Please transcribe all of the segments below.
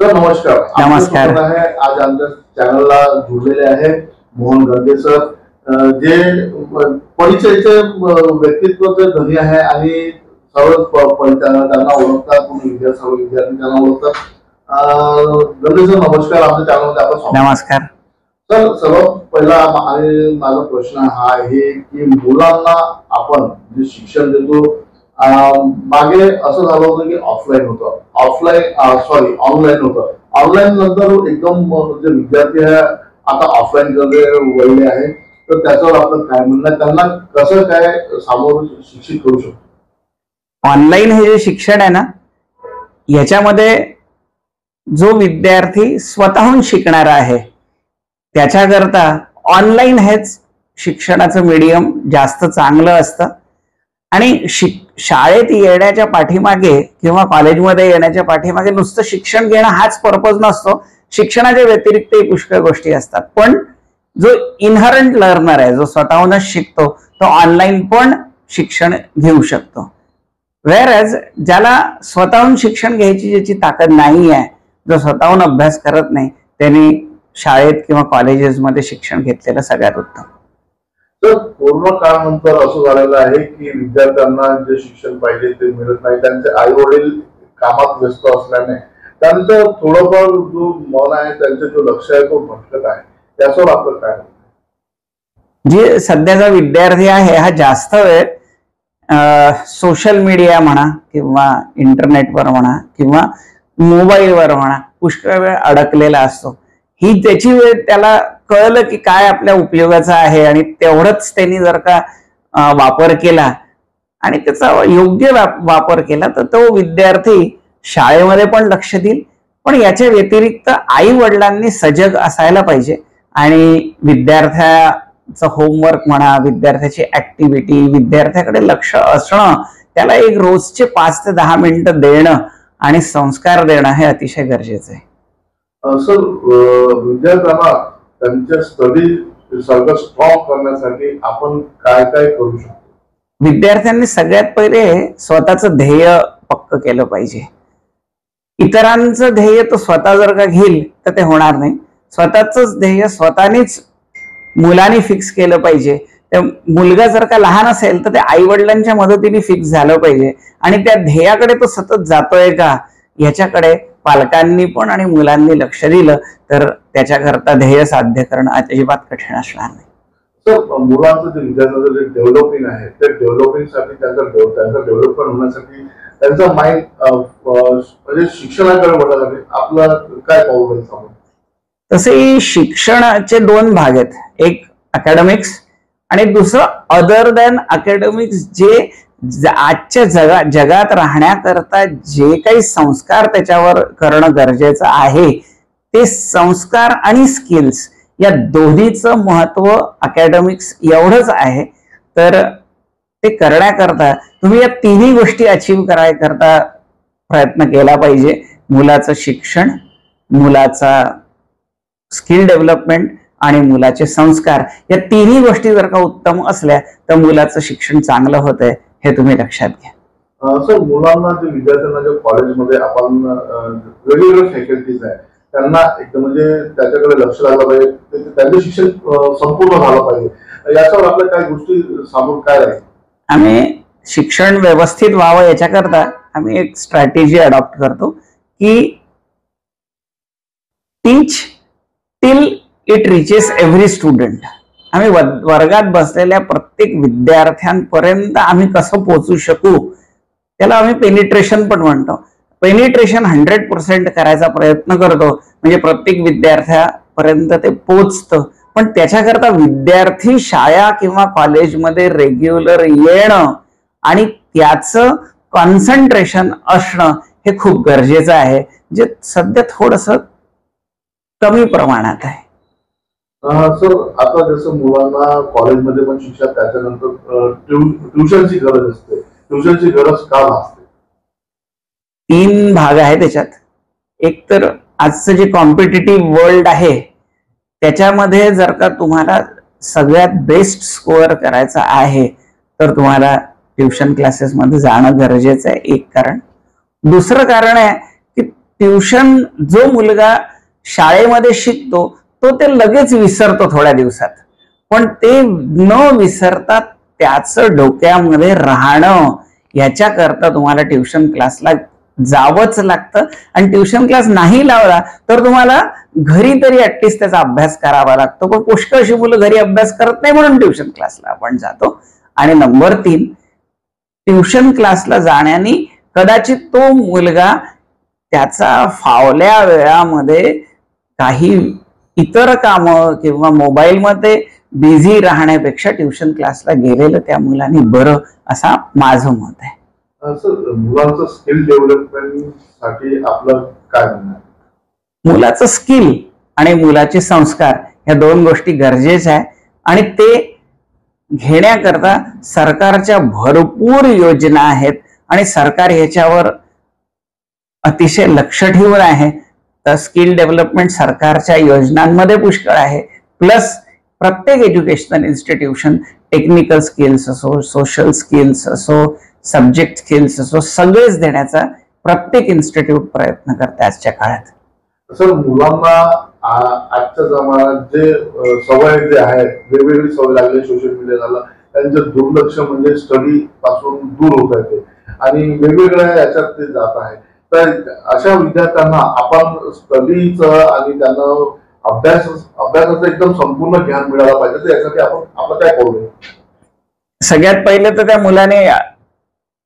Sir नमस्कार. नमस्कार. आज आमच्या चॅनलला जुळलेले आहे मोहन गर्गे सर, जे परिचयचे व्यक्तित्वाचे धनी आहे आणि सर्व त्यांना ओळखतात, सर्व विद्यार्थी त्यांना ओळखतात. गर्गे सर नमस्कार, आमच्या चॅनलमध्ये आपलं नमस्कार. सर सर्वात पहिला आणि माझा प्रश्न हा आहे की मुलांना आपण जे शिक्षण देतो, मागे असं झालं होतं की ऑनलाईन होतं. ऑनलाईन नंतर एकदम जे विद्यार्थी आहे आता ऑफलाईन वळले आहे, तर त्याच्यावर आपलं काय म्हणणं, त्यांना कसं काय सामोरं शिक्षित करू शकतो? ऑनलाईन हे जे शिक्षण आहे ना, याच्यामध्ये जो विद्यार्थी स्वतःहून शिकणार आहे त्याच्याकरता ऑनलाईन हेच शिक्षणाचं मीडियम जास्त चांगलं असतं. आणि शाळेत येण्याच्या पाठीमागे किंवा कॉलेजमध्ये येण्याच्या पाठीमागे नुसतं शिक्षण घेणं हाच पर्पज नसतो. शिक्षणाच्या व्यतिरिक्तही पुष्कळ गोष्टी असतात. पण जो इनहरंट लर्नर आहे, जो स्वतःहूनच शिकतो, तो ऑनलाईन पण शिक्षण घेऊ शकतो. व्हेअरएज ज्याला स्वतःहून शिक्षण घ्यायची ज्याची ताकद नाही आहे, जो स्वतःहून अभ्यास करत नाही, त्यांनी शाळेत किंवा कॉलेजेसमध्ये शिक्षण घेतलेलं सगळ्यात उत्तम. तर कोरोना काळानंतर असं झालेलं आहे की विद्यार्थ्यांना जे शिक्षण पाहिजे ते मिळत नाही. त्यांचे आई वडील कामात व्यस्त असल्याने त्यांचं थोडंफार जो मन आहे, त्यांचं जो लक्ष आहे तो भटकत आहे. त्याच्यावर आपलं काय? जे सध्याचा विद्यार्थी आहे हा जास्त वेळ सोशल मीडिया म्हणा किंवा इंटरनेटवर म्हणा किंवा मोबाईलवर म्हणा पुष्कळ वेळ अडकलेला असतो. ही त्याची वेळ त्याला कळलं की काय आपल्या उपयोगाचं आहे आणि तेवढंच त्यांनी जर का वापर केला आणि त्याचा योग्य वापर केला तर तो विद्यार्थी शाळेमध्ये पण लक्ष देईल. पण याच्या व्यतिरिक्त आई वडिलांनी सजग असायला पाहिजे आणि विद्यार्थ्याचं होमवर्क म्हणा, विद्यार्थ्याची ऍक्टिव्हिटी, विद्यार्थ्याकडे लक्ष असणं, त्याला एक रोजचे 5 ते 10 मिनिटं देणं आणि संस्कार देणं हे अतिशय गरजेचं आहे. सर विद्यार्थ्यांना त्यांच्या स्टडी सगळं स्ट्रॉंग करण्यासाठी आपण काय काय करू शकतो? विद्यार्थ्यांनी सगळ्यात पहिले स्वतःचं ध्येय पक्क केलं पाहिजे. इतरांचं ध्येय तो स्वतः जर का घेईल तर ते होणार नाही. स्वतःच ध्येय स्वतःनीच मुलांनी फिक्स केलं पाहिजे. त्या मुलगा जर का लहान असेल तर ते आई वडिलांच्या मदतीने फिक्स झालं पाहिजे आणि त्या ध्येयाकडे तो सतत जातोय का याच्याकडे पालकांनी पण आणि मुलांनी लक्ष दिलं तर त्याच्याकरता ध्येय साध्य करणं अजिबात कठीण असणार नाही. सर मुलांचं जे विद्यार्थ्यांचं जे डेव्हलपिंग आहे, ते डेव्हलपिंगसाठी त्यांचं डेव्हलपमेंट होण्यासाठी त्यांचं माइंड म्हणजे शिक्षणाकडे वळण्यासाठी आपलं काय पाऊल आहे? तसे शिक्षणाचे 2 भाग आहेत, एक अकॅडमिक्स आणि दुसरं अदर दॅन अकॅडमिक्स. जे आजच्या जगात राहण्याकरता जे काही संस्कार त्याच्यावर करणं गरजेचं आहे, ते संस्कार आणि स्किल्स या दोन्हीचं महत्व अकॅडमिक्स एवढंच आहे. तर ते करण्याकरता तुम्ही या तिन्ही गोष्टी अचीव करायकरता प्रयत्न केला पाहिजे. मुलाचं शिक्षण, मुलाचा स्किल डेव्हलपमेंट आणि मुलाचे संस्कार, या तिन्ही गोष्टी जर का उत्तम असल्या तर मुलाचं शिक्षण चांगलं होतंय हे तुम्ही लक्षात घ्या. सर मुलांना जे विद्यार्थ्यांना जे कॉलेजमध्ये आपण वेगवेगळे फॅकल्टीज आहे त्यांना एकदम म्हणजे त्याच्याकडे लक्ष लागलं पाहिजे, त्यांचं शिक्षण संपूर्ण झालं पाहिजे. याच्यावर आपल्या काही गोष्टी सामोर काय आहे? आम्ही शिक्षण व्यवस्थित व्हावं याच्याकरता आम्ही एक स्ट्रॅटेजी अडॉप्ट करतो की teach till it reaches every student. आम्ही वर्गात बसलेल्या प्रत्येक विद्यार्थ्यांपर्यंत आम्ही कसं पोहोचू शकू त्याला आम्ही पेनिट्रेशन पण म्हणतो. पेनिट्रेशन 100% करायचा प्रयत्न करतो, म्हणजे प्रत्येक विद्यार्थ्यापर्यंत ते पोचतं. पण त्याच्याकरता विद्यार्थी शाळा किंवा कॉलेजमध्ये रेग्युलर येणं आणि त्याचं कॉन्सन्ट्रेशन असणं हे खूप गरजेचं आहे, जे सध्या थोडंसं कमी प्रमाणात आहे. सर आता जसं मुलांना कॉलेजमध्ये पण शिक्षण, त्याच्यानंतर ट्युशनची गरज असते. ट्युशनची गरज का भासते? 3 भाग आहे त्याच्यात. एक तर आजचं जे कॉम्पिटिटिव्ह वर्ल्ड आहे त्याच्यामध्ये जर का तुम्हाला सगळ्यात बेस्ट स्कोअर करायचा आहे तर तुम्हाला ट्युशन क्लासेसमध्ये जाणं गरजेचं आहे, एक कारण. दुसरं कारण आहे की ट्युशन जो मुलगा शाळेमध्ये शिकतो तो ते लगेच विसरतो थोड्या दिवसात, पण ते न विसरता त्याचं डोक्यामध्ये राहणं याच्याकरता तुम्हाला ट्युशन क्लासला जावंच लागतं. आणि ट्युशन क्लास नाही लावला तर तुम्हाला घरी तरी ऍटलिस्ट त्याचा अभ्यास करावा लागतो. पण पुष्कळ अशी मुलं घरी अभ्यास करत नाही म्हणून ट्युशन क्लासला आपण जातो. आणि नंबर 3, ट्युशन क्लासला जाण्याने कदाचित तो मुलगा त्याचा फावल्या वेळामध्ये काही इतर कामं किंवा मोबाईलमध्ये बिझी राहण्यापेक्षा ट्युशन क्लासला गेलेलं त्या मुलाने बरं, असा माझं मत आहे. मुलांचं स्किल डेव्हलपमेंट साठी आपलं काय म्हणणं? मुलाचं स्किल आणि मुलाचे संस्कार या 2 गोष्टी गरजेच्या आहे. आणि ते घेण्याकरता सरकारच्या भरपूर योजना आहेत आणि सरकार ह्याच्यावर अतिशय लक्ष ठेवून आहे. तर स्किल डेव्हलपमेंट सरकारच्या योजनांमध्ये पुष्कळ आहे. प्लस प्रत्येक एज्युकेशनल इन्स्टिट्यूशन टेक्निकल स्किल्स असो, सोशल स्किल्स असो, सब्जेक्ट स्किल्स असो, सगळेच देण्याचा प्रत्येक इन्स्टिट्यूट प्रयत्न करते आजच्या काळात. सर, मुलांना आजच्या जमान्यात जे सवय जे आहे, वेगवेगळी सवय लागली सोशल मीडिया झाला, त्यांचं दुर्लक्ष म्हणजे स्टडी पासून दूर होत आहे ते आणि वेगवेगळ्या याच्यात ते जात आहे. तर अशा विद्यार्थ्यांना आपण स्टडीचं आणि त्यांना अभ्यासाचं एकदम संपूर्ण ज्ञान मिळालं पाहिजे. तर यासाठी आपण आपलं काय करू? सगळ्यात पहिले तर त्या मुलाने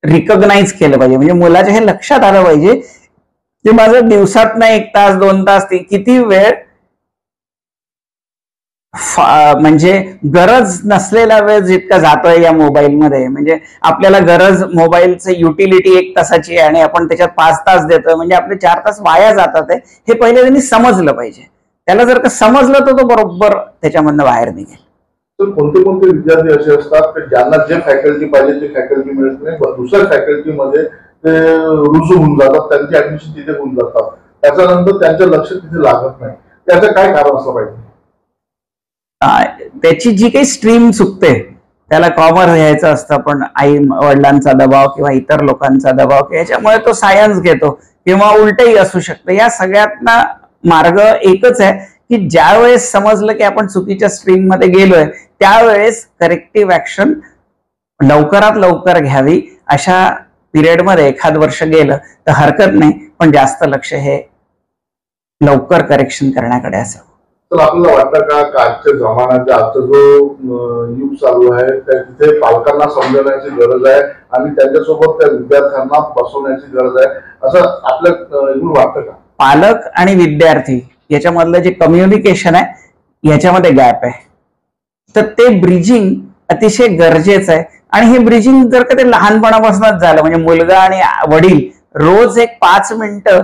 रिकॉग्नाइज केलं पाहिजे, म्हणजे मुलाच्या हे लक्षात आलं पाहिजे की माझं दिवसात 1 तास 2 तास किती वेळ म्हणजे गरज नसलेला वेळ जितका जातोय या मोबाईलमध्ये. म्हणजे आपल्याला गरज मोबाईलचं युटिलिटी 1 तासाची आहे आणि आपण त्याच्यात 5 तास देतोय, म्हणजे आपले 4 तास वाया जातात. हे पहिले त्यांनी समजलं पाहिजे. त्याला जर का समजलं तर तो बरोबर त्याच्यामधनं बाहेर निघेल. तर कोणते कोणते विद्यार्थी असे असतात की ज्यांना जे फॅकल्टी पाहिजे ते फॅकल्टी मिळत नाही, दुसऱ्या फॅकल्टीमध्ये ते रुजू होऊन जातात, त्यांची ऍडमिशन तिथे होऊन जातात, त्याच्यानंतर त्यांचं लक्ष तिथे लागत नाही. त्याचं काय कारण असलं पाहिजे? त्याची जी काही स्ट्रीम चुकते, त्याला कॉमर्स घ्यायचं असतं पण आई वडिलांचा दबाव किंवा इतर लोकांचा दबाव याच्यामुळे तो सायन्स घेतो किंवा उलटही असू शकतं. या सगळ्यातना मार्ग एकच आहे की ज्या वेळेस समजलं की आपण चुकीच्या स्ट्रीम मध्ये गेलोय त्यावेळेस करेक्टिव्ह ऍक्शन लवकरात लवकर घ्यावी. अशा पिरियडमध्ये 1 वर्ष गेलं तर हरकत नाही, पण जास्त लक्ष हे लवकर करेक्शन करण्याकडे असावं. तर आपल्याला वाटतं का आजच्या जमान्यात आजचा जो युग चालू आहे तिथे पालकांना समजवण्याची गरज आहे आणि त्यांच्यासोबत त्या विद्यार्थ्यांना बसवण्याची गरज आहे, असं आपल्याला वाटतं का? पालक आणि विद्यार्थी याच्यामधलं जे कम्युनिकेशन आहे याच्यामध्ये गॅप आहे, तर ते ब्रिजिंग अतिशय गरजेचं आहे. आणि हे ब्रिजिंग जर का ते लहानपणापासूनच झालं, म्हणजे मुलगा आणि वडील रोज 5 मिनिटं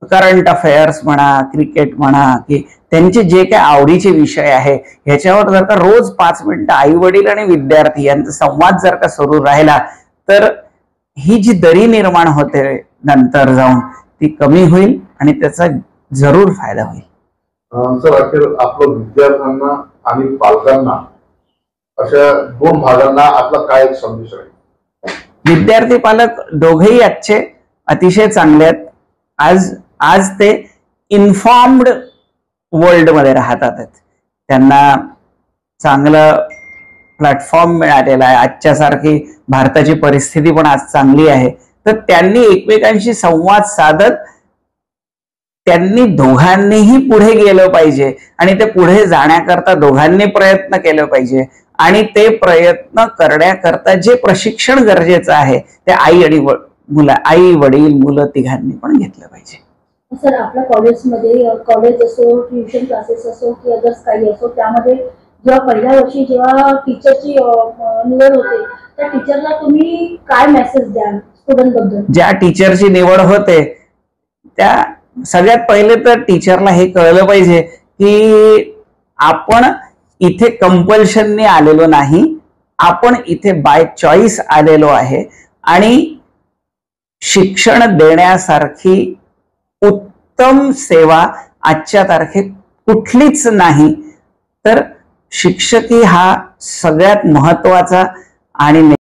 करंट अफेअर्स म्हणा, क्रिकेट म्हणा, की त्यांचे जे काही आवडीचे विषय आहे ह्याच्यावर जर का रोज 5 मिनिटं आई वडील आणि विद्यार्थी यांचा संवाद जर का सुरू राहिला तर ही जी दरी निर्माण होते नंतर जाऊन ती कमी होईल आणि त्याचा जरूर फायदा होईल. सर, अखेर आपलं विद्यार्थ्यांना आणि पालकांना अशा 2 भागांना आपला काय एक संदेश आहे? विद्यार्थी पालक दोघेही आजचे अतिशय चांगले आहेत. आज ते इन्फॉर्म्ड वर्ल्ड मध्ये राहतात. त्यांना चांगलं प्लॅटफॉर्म मिळालेला आहे. आजच्या सारखी भारताची परिस्थिती पण आज चांगली आहे, तर त्यांनी एकमेकांशी संवाद साधत त्यांनी दोघांनीही पुढे गेलं पाहिजे आणि ते पुढे जाण्याकरता दोघांनी प्रयत्न केले पाहिजे. आणि ते प्रयत्न करण्याकरता जे प्रशिक्षण गरजेचं आहे ते आई वडील मुलं तिघांनी पण घेतलं पाहिजे. सर, आपल्या कॉलेजमध्ये कॉलेज असो, ट्युशन क्लासेस असो की अदर्स काही असो, त्यामध्ये जेव्हा पहिल्या वर्षी जेव्हा टीचरची निवड होते त्या टीचरला तुम्ही काय मेसेज द्याल स्टुडंट बद्दल? ज्या टीचरची निवड होते त्या सगळ्यात पहिले तर टीचरला हे कळलं पाहिजे की आपण इथे कंपल्शनने आलेलो नाही, आपण इथे बाय चॉईस आलेलो आहे आणि शिक्षण देण्यासारखी उत्तम सेवा आजच्या तारखेत कुठलीच नाही. तर शिक्षकी हा सगळ्यात महत्वाचा आणि